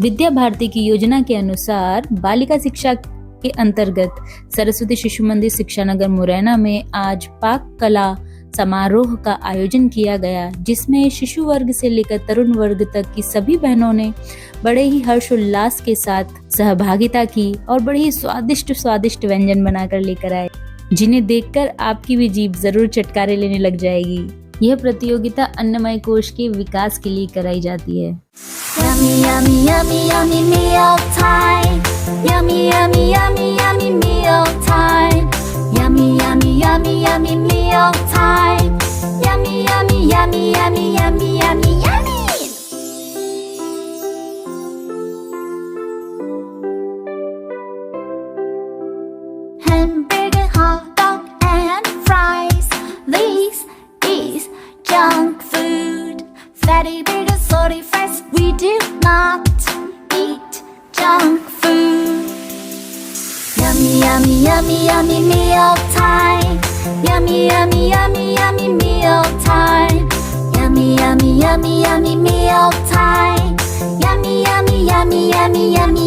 विद्या भारती की योजना के अनुसार बालिका शिक्षा के अंतर्गत सरस्वती शिशु मंदिर शिक्षा नगर मुरैना में आज पाक कला समारोह का आयोजन किया गया, जिसमें शिशु वर्ग से लेकर तरुण वर्ग तक की सभी बहनों ने बड़े ही हर्षोल्लास के साथ सहभागिता की और बड़े ही स्वादिष्ट व्यंजन बनाकर लेकर आए, जिन्हें देखकर आपकी भी जीभ जरूर चटकारे लेने लग जाएगी। यह प्रतियोगिता अन्नमय कोश के विकास के लिए कराई जाती है। Yummy, yummy, yummy, yummy meal time. Yummy, yummy, yummy, yummy meal time. Yummy, yummy, yummy, yummy meal time. Yummy, yummy, yummy, yummy, yummy, yummy, yummy. Hamburger, hot dog, and fries. This is junk food. Fatty burger, salty fries. We do not eat junk food. Yummy, yummy, yummy, yummy meal time. Yummy, yummy, yummy, yummy meal time. Yummy, yummy, yummy, yummy meal time. Yummy, yummy, yummy, yummy, yummy.